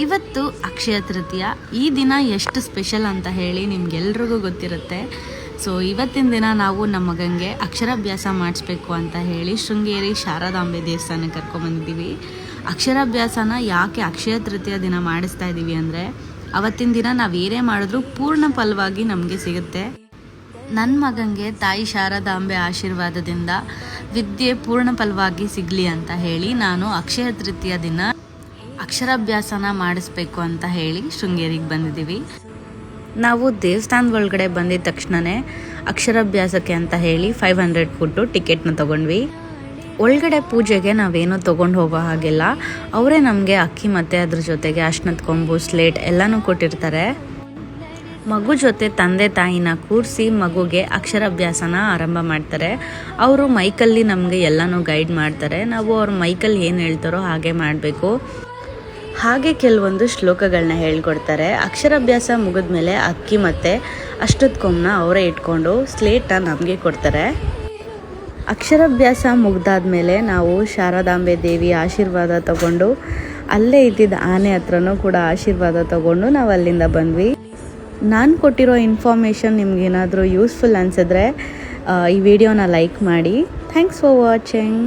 ಇವತ್ತು ಅಕ್ಷಯ ತೃತೀಯ. ಈ ದಿನ ಎಷ್ಟು ಸ್ಪೆಷಲ್ ಅಂತ ಹೇಳಿ ನಿಮ್ಗೆಲ್ರಿಗೂ ಗೊತ್ತಿರುತ್ತೆ. ಸೊ ಇವತ್ತಿನ ದಿನ ನಾವು ನಮ್ಮ ಮಗನಿಗೆ ಅಕ್ಷರಾಭ್ಯಾಸ ಮಾಡಿಸ್ಬೇಕು ಅಂತ ಹೇಳಿ ಶೃಂಗೇರಿ ಶಾರದಾಂಬೆ ದೇವಸ್ಥಾನಕ್ಕೆ ಕರ್ಕೊಂಬಂದಿದ್ದೀವಿ. ಅಕ್ಷರಾಭ್ಯಾಸನ ಯಾಕೆ ಅಕ್ಷಯ ತೃತೀಯ ದಿನ ಮಾಡಿಸ್ತಾ ಇದ್ದೀವಿ ಅಂದರೆ, ಅವತ್ತಿನ ದಿನ ನಾವು ಏನೇ ಮಾಡಿದ್ರೂ ಪೂರ್ಣ ಫಲವಾಗಿ ನಮಗೆ ಸಿಗುತ್ತೆ. ನನ್ನ ಮಗನಿಗೆ ತಾಯಿ ಶಾರದಾಂಬೆ ಆಶೀರ್ವಾದದಿಂದ ವಿದ್ಯೆ ಪೂರ್ಣ ಫಲವಾಗಿ ಸಿಗಲಿ ಅಂತ ಹೇಳಿ ನಾನು ಅಕ್ಷಯ ತೃತೀಯ ದಿನ ಅಕ್ಷರಾಭ್ಯಾಸನ ಮಾಡಿಸ್ಬೇಕು ಅಂತ ಹೇಳಿ ಶೃಂಗೇರಿಗೆ ಬಂದಿದ್ದೀವಿ. ನಾವು ದೇವಸ್ಥಾನದ ಒಳಗಡೆ ಬಂದಿದ ತಕ್ಷಣವೇ ಅಕ್ಷರಾಭ್ಯಾಸಕ್ಕೆ ಅಂತ ಹೇಳಿ 500 ಕೊಟ್ಟು ಟಿಕೆಟ್ನ ತೊಗೊಂಡ್ವಿ. ಒಳಗಡೆ ಪೂಜೆಗೆ ನಾವೇನೂ ತೊಗೊಂಡು ಹೋಗೋ ಹಾಗೆಲ್ಲ, ಅವರೇ ನಮಗೆ ಅಕ್ಕಿ ಮತ್ತು ಅದ್ರ ಜೊತೆಗೆ ಅರ್ಶಿನದ ಕೊಂಬು, ಸ್ಲೇಟ್ ಎಲ್ಲನೂ ಕೊಟ್ಟಿರ್ತಾರೆ. ಮಗು ಜೊತೆ ತಂದೆ ತಾಯಿನ ಕೂರಿಸಿ ಮಗುಗೆ ಅಕ್ಷರಾಭ್ಯಾಸನ ಆರಂಭ ಮಾಡ್ತಾರೆ. ಅವರು ಮೈಕಲ್ಲಿ ನಮಗೆ ಎಲ್ಲನೂ ಗೈಡ್ ಮಾಡ್ತಾರೆ. ನಾವು ಅವ್ರ ಮೈಕಲ್ಲಿ ಏನು ಹೇಳ್ತಾರೋ ಹಾಗೆ ಮಾಡಬೇಕು. ಹಾಗೆ ಕೆಲವೊಂದು ಶ್ಲೋಕಗಳನ್ನ ಹೇಳ್ಕೊಡ್ತಾರೆ. ಅಕ್ಷರಾಭ್ಯಾಸ ಮುಗಿದ್ಮೇಲೆ ಅಕ್ಕಿ ಮತ್ತು ಅಷ್ಟದ ಕೊಂಬನ್ನ ಅವರೇ ಇಟ್ಕೊಂಡು ಸ್ಲೇಟ್ನ ನಮಗೆ ಕೊಡ್ತಾರೆ. ಅಕ್ಷರಾಭ್ಯಾಸ ಮುಗ್ದಾದ್ಮೇಲೆ ನಾವು ಶಾರದಾಂಬೆ ದೇವಿ ಆಶೀರ್ವಾದ ತಗೊಂಡು ಅಲ್ಲೇ ಇದ್ದಿದ್ದ ಆನೆ ಹತ್ರನೂ ಕೂಡ ಆಶೀರ್ವಾದ ತಗೊಂಡು ನಾವು ಅಲ್ಲಿಂದ ಬಂದ್ವಿ. ನಾನು ಕೊಟ್ಟಿರೋ ಇನ್ಫಾರ್ಮೇಷನ್ ನಿಮ್ಗೇನಾದರೂ ಯೂಸ್ಫುಲ್ ಅನಿಸಿದ್ರೆ ಈ ವಿಡಿಯೋನ ಲೈಕ್ ಮಾಡಿ. Thanks for watching.